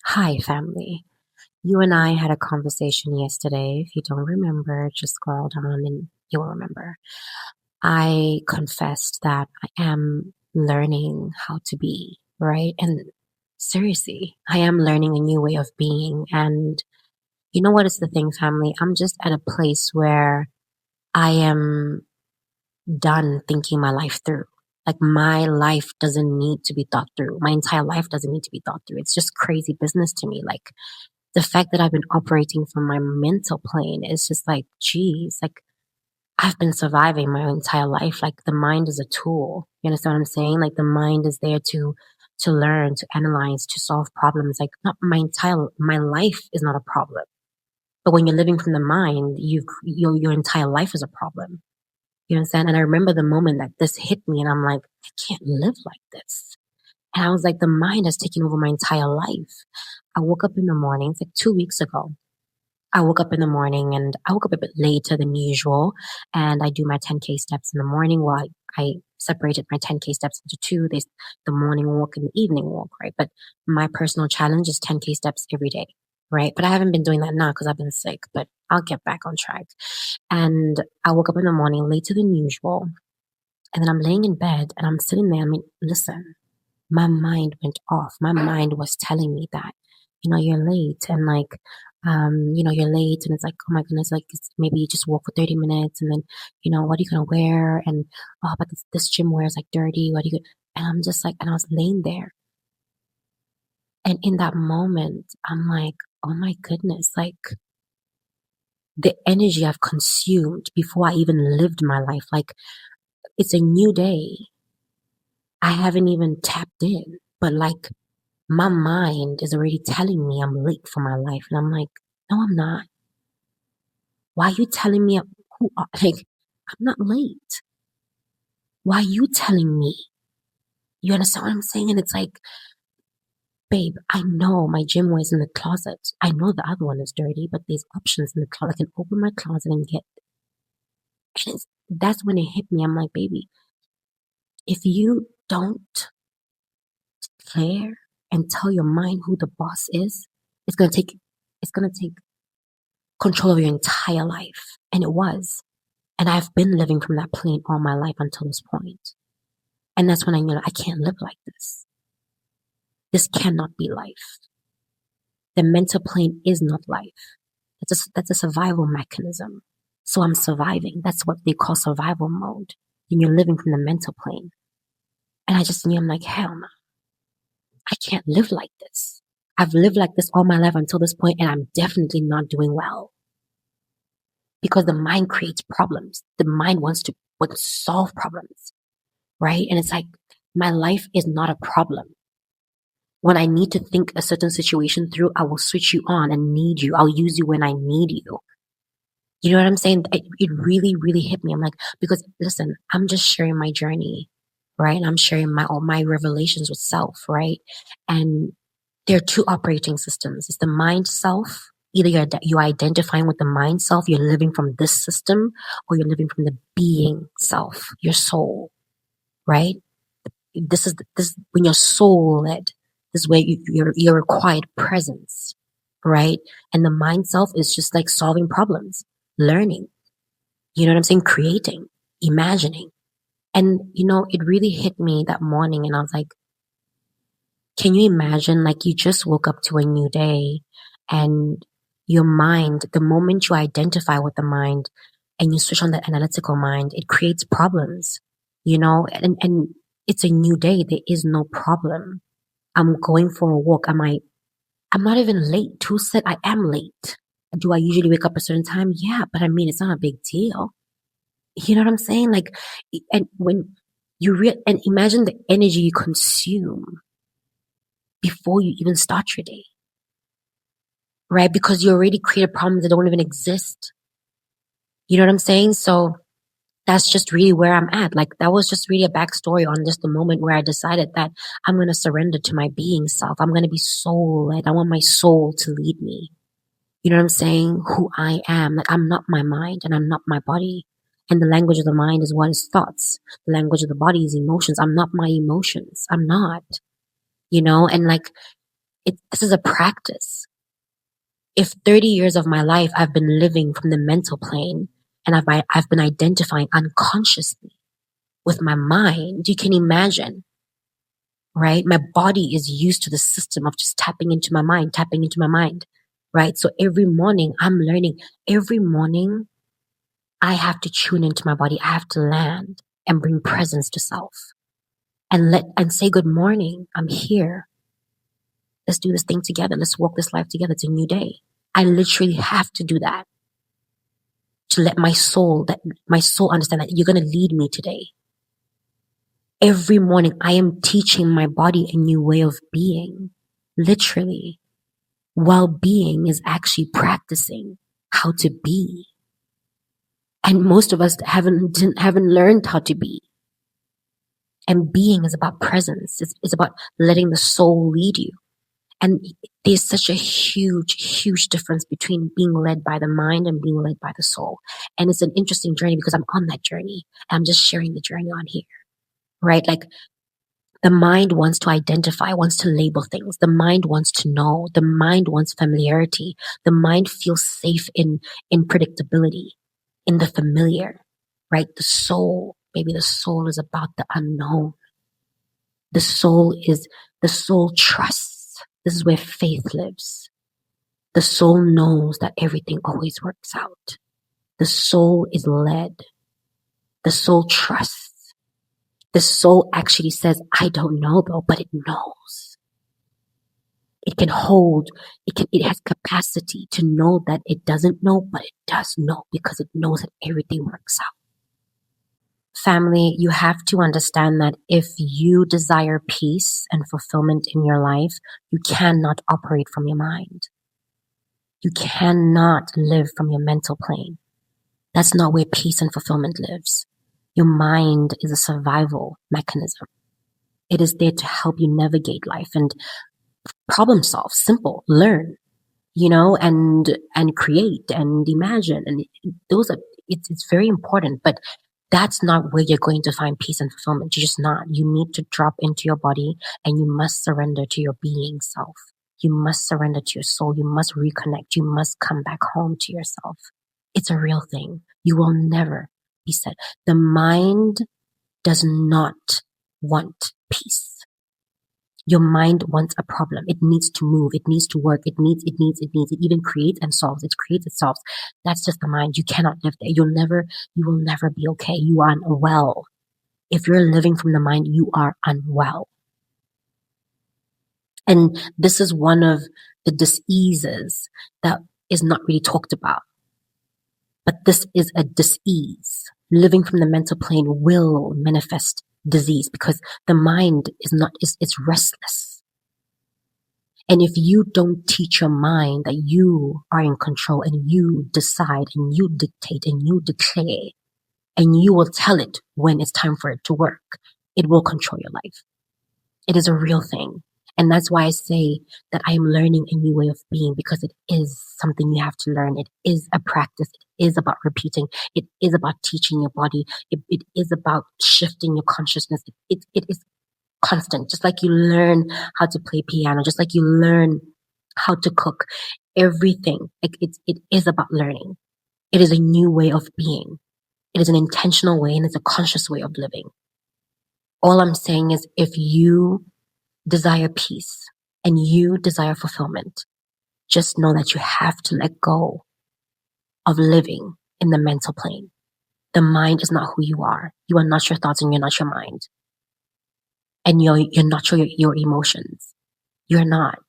Hi, family. You and I had a conversation yesterday. If you don't remember, just scroll down and you'll remember. I confessed that I am learning how to be, right? And seriously, I am learning a new way of being. And you know what is the thing, family? I'm just at a place where I am done thinking my life through. Like my life doesn't need to be thought through. My entire life doesn't need to be thought through. It's just crazy business to me. Like the fact that I've been operating from my mental plane is just like, geez, like I've been surviving my entire life. Like the mind is a tool. You understand what I'm saying? Like the mind is there to learn, to analyze, to solve problems. Like not my life is not a problem. But when you're living from the mind, your entire life is a problem. You understand? And I remember the moment that this hit me and I'm like, I can't live like this. And I was like, the mind has taken over my entire life. I woke up in the morning, it's like 2 weeks ago. I woke up in the morning and I woke up a bit later than usual. And I do my 10K steps in the morning. Well, I separated my 10K steps into two. There's the morning walk and the evening walk, right? But my personal challenge is 10K steps every day, right? But I haven't been doing that now because I've been sick, but I'll get back on track. And I woke up in the morning later than usual. And then I'm laying in bed and I'm sitting there. I mean, listen, my mind went off. My mind was telling me that, you're late and like, you're late and it's like, oh my goodness, like maybe you just walk for 30 minutes and then, what are you going to wear? And, oh, but this gym wear is like dirty. What are you going And I'm just like, and I was laying there. And in that moment, I'm like, oh my goodness, like the energy I've consumed before I even lived my life, like it's a new day. I haven't even tapped in, but like my mind is already telling me I'm late for my life. And I'm like, no, I'm not. Why are you telling me like, I'm not late? Why are you telling me? You understand what I'm saying? And it's like, babe, I know my gym wear is in the closet. I know the other one is dirty, but there's options in the closet. I can open my closet and get, and that's when it hit me. I'm like, baby, if you don't declare and tell your mind who the boss is, it's gonna take, it's gonna take control of your entire life. And it was. And I've been living from that plane all my life until this point. And that's when I knew I can't live like this. This cannot be life. The mental plane is not life. That's a survival mechanism. So I'm surviving. That's what they call survival mode. And you're living from the mental plane. And I just knew I'm like, hell no. I can't live like this. I've lived like this all my life until this point, and I'm definitely not doing well. Because the mind creates problems. The mind wants to solve problems, right? And it's like, my life is not a problem. When I need to think a certain situation through, I will switch you on and need you. I'll use you when I need you. You know what I'm saying? It really, really hit me. I'm like, because listen, I'm just sharing my journey, right? And I'm sharing all my revelations with self, right? And there are two operating systems. It's the mind self. Either you're identifying with the mind self, you're living from this system, or you're living from the being self, your soul, right? This when you're soul led. This is where you're required presence, right? And the mind self is just like solving problems, learning. You know what I'm saying? Creating, imagining. And it really hit me that morning, and I was like, can you imagine, like, you just woke up to a new day and your mind, the moment you identify with the mind and you switch on the analytical mind, it creates problems, and it's a new day. There is no problem. I'm going for a walk. I'm not even late. Who said I am late? Do I usually wake up a certain time? Yeah, but I mean, it's not a big deal. You know what I'm saying? Like, and when and imagine the energy you consume before you even start your day, right? Because you already created problems that don't even exist. You know what I'm saying? So that's just really where I'm at. Like, that was just really a backstory on just the moment where I decided that I'm going to surrender to my being self. I'm going to be soul led. I want my soul to lead me. You know what I'm saying? Who I am. Like, I'm not my mind and I'm not my body. And the language of the mind is what is thoughts. The language of the body is emotions. I'm not my emotions. I'm not, and like, This is a practice. If 30 years of my life I've been living from the mental plane and I've been identifying unconsciously with my mind, you can imagine, right? My body is used to the system of just tapping into my mind, right? So every morning I'm learning. Every morning I have to tune into my body. I have to land and bring presence to self and say, good morning. I'm here. Let's do this thing together. Let's walk this life together. It's a new day. I literally have to do that to let my soul understand that you're going to lead me today. Every morning I am teaching my body a new way of being. Literally. Well-being is actually practicing how to be. And most of us haven't learned how to be. And being is about presence. It's about letting the soul lead you. And there's such a huge, huge difference between being led by the mind and being led by the soul. And it's an interesting journey because I'm on that journey. I'm just sharing the journey on here, right? Like the mind wants to identify, wants to label things. The mind wants to know. The mind wants familiarity. The mind feels safe in predictability, in the familiar, right? The soul is about the unknown. The soul trusts. This is where faith lives. The soul knows that everything always works out. The soul is led. The soul trusts. The soul actually says, I don't know though, but it knows. It can hold, it has capacity to know that it doesn't know, but it does know because it knows that everything works out. Family, you have to understand that if you desire peace and fulfillment in your life, you cannot operate from your mind. You cannot live from your mental plane. That's not where peace and fulfillment lives. Your mind is a survival mechanism. It is there to help you navigate life and problem solve, simple, learn, and create and imagine. And it's very important, but that's not where you're going to find peace and fulfillment. You're just not. You need to drop into your body and you must surrender to your being self. You must surrender to your soul. You must reconnect. You must come back home to yourself. It's a real thing. You will never be set. The mind does not want peace. Your mind wants a problem. It needs to move. It needs to work. It even creates and solves. It creates, it solves. That's just the mind. You cannot live there. You will never be okay. You are unwell. If you're living from the mind, you are unwell. And this is one of the diseases that is not really talked about. But this is a disease. Living from the mental plane will manifest disease because the mind it's restless. And if you don't teach your mind that you are in control and you decide and you dictate and you declare and you will tell it when it's time for it to work, it will control your life. It is a real thing. And that's why I say that I am learning a new way of being because it is something you have to learn. It is a practice. It is about repeating. It is about teaching your body. It is about shifting your consciousness. It is constant. Just like you learn how to play piano, just like you learn how to cook, everything. It is about learning. It is a new way of being. It is an intentional way and it's a conscious way of living. All I'm saying is if you desire peace and you desire fulfillment, just know that you have to let go of living in the mental plane. The mind is not who you are. You are not your thoughts and you're not your mind. And you're not your emotions. You're not.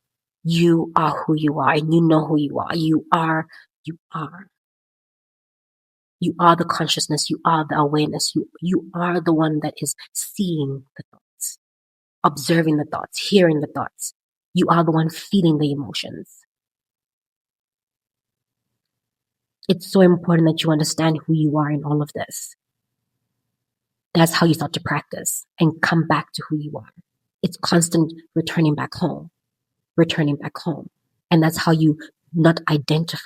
You are who you are and you know who you are. You are. You are the consciousness. You are the awareness. You are the one that is seeing the thoughts, observing the thoughts, hearing the thoughts. You are the one feeling the emotions. It's so important that you understand who you are in all of this. That's how you start to practice and come back to who you are. It's constant returning back home. And that's how you not identify.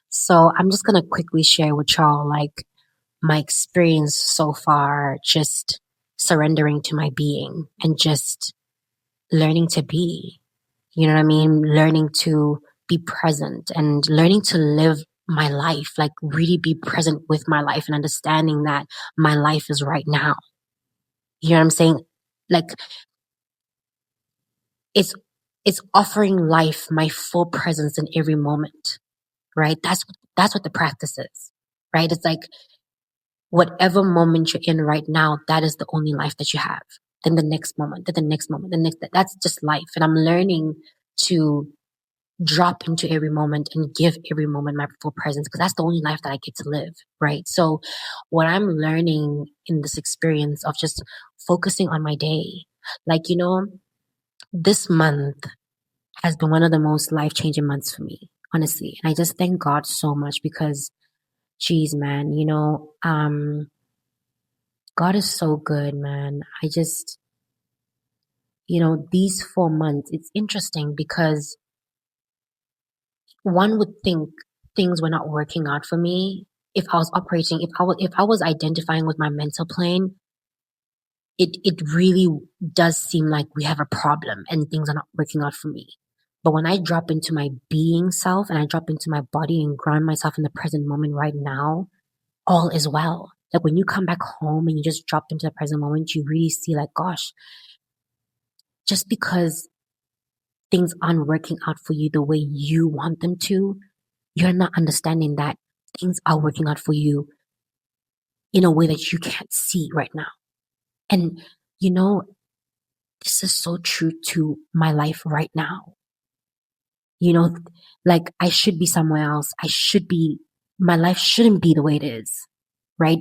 So I'm just going to quickly share with y'all like my experience so far, just surrendering to my being and just learning to be. You know what I mean? Learning to be present and learning to live my life, like really be present with my life and understanding that my life is right now. You know what I'm saying? Like it's it's offering life my full presence in every moment, right? That's what the practice is, right? It's like whatever moment you're in right now, that is the only life that you have. Then the next moment, then the next moment, the next, that's just life. And I'm learning to drop into every moment and give every moment my full presence because that's the only life that I get to live, right? So what I'm learning in this experience of just focusing on my day, like, this month has been one of the most life-changing months for me, honestly. And I just thank God so much because, geez, man, God is so good, man. I just, these 4 months, it's interesting because one would think things were not working out for me if I was operating, if I was identifying with my mental plane, it really does seem like we have a problem and things are not working out for me. But when I drop into my being self and I drop into my body and ground myself in the present moment right now, all is well. Like when you come back home and you just drop into the present moment, you really see like, gosh, just because things aren't working out for you the way you want them to, you're not understanding that things are working out for you in a way that you can't see right now. And, you know, this is so true to my life right now. Like I should be somewhere else. My life shouldn't be the way it is, right?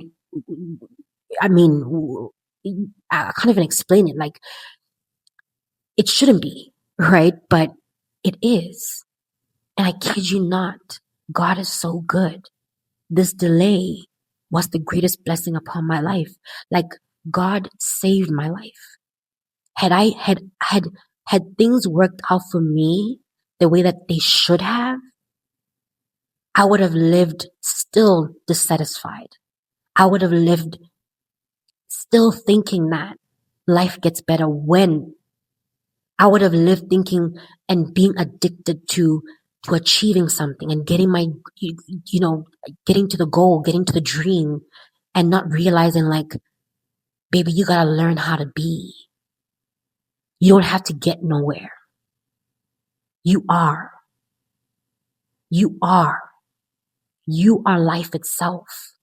I mean, I can't even explain it. Like it shouldn't be, right? But it is. And I kid you not, God is so good. This delay was the greatest blessing upon my life. Like God saved my life. Had things worked out for me the way that they should have, I would have lived still dissatisfied. I would have lived still thinking that life gets better when I would have lived thinking and being addicted to achieving something and getting getting to the goal, getting to the dream and not realizing like, baby, you gotta learn how to be. You don't have to get nowhere. You are. You are. You are life itself.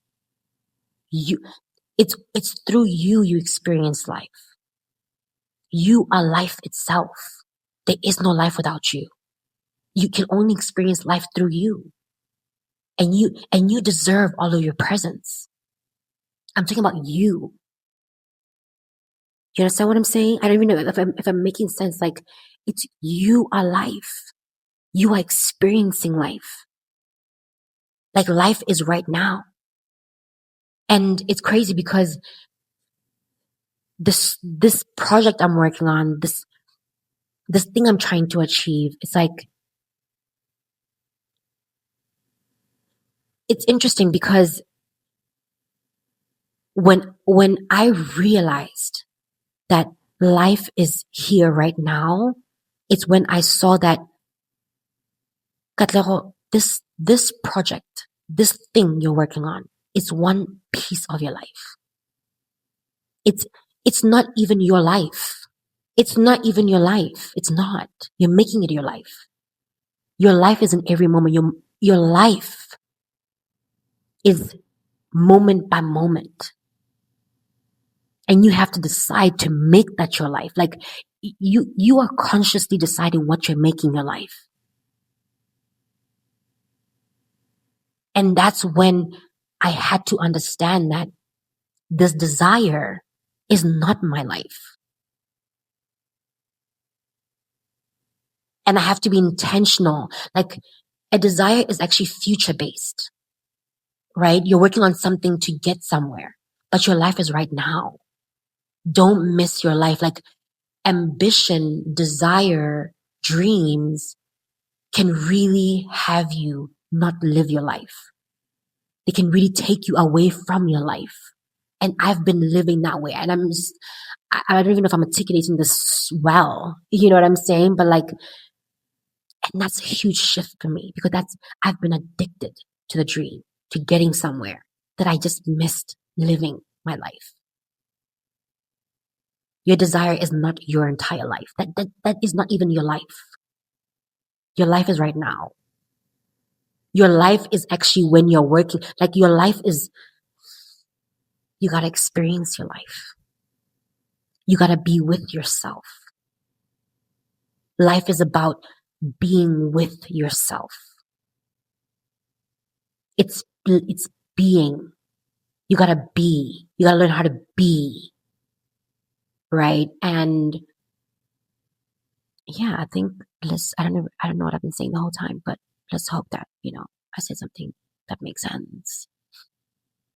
It's through you experience life. You are life itself. There is no life without you. You can only experience life through you. And you deserve all of your presence. I'm talking about you. You understand what I'm saying? I don't even know if I'm making sense. Like you are life. You are experiencing life. Like life is right now. And it's crazy because this project I'm working on, this thing I'm trying to achieve, it's like it's interesting because when I realized that life is here right now, it's when I saw that Katlego, this project, this thing you're working on, is one piece of your life. It's not even your life. It's not even your life. It's not. You're making it your life. Your life is in every moment. Your life is moment by moment. And you have to decide to make that your life. Like you are consciously deciding what you're making your life. And that's when I had to understand that this desire is not my life. And I have to be intentional. Like a desire is actually future based, right? You're working on something to get somewhere, but your life is right now. Don't miss your life. Like ambition, desire, dreams can really have you not live your life. They can really take you away from your life. And I've been living that way. And I don't even know if I'm articulating this well. You know what I'm saying? But like, and that's a huge shift for me because I've been addicted to the dream, to getting somewhere that I just missed living my life. Your desire is not your entire life. That is not even your life. Your life is right now. Your life is actually when you're working. Like your life is, you gotta experience your life. You gotta be with yourself. Life is about being with yourself. It's being. You gotta be. You gotta learn how to be. Right? And yeah, I think I don't know what I've been saying the whole time, but let's hope that, I said something that makes sense.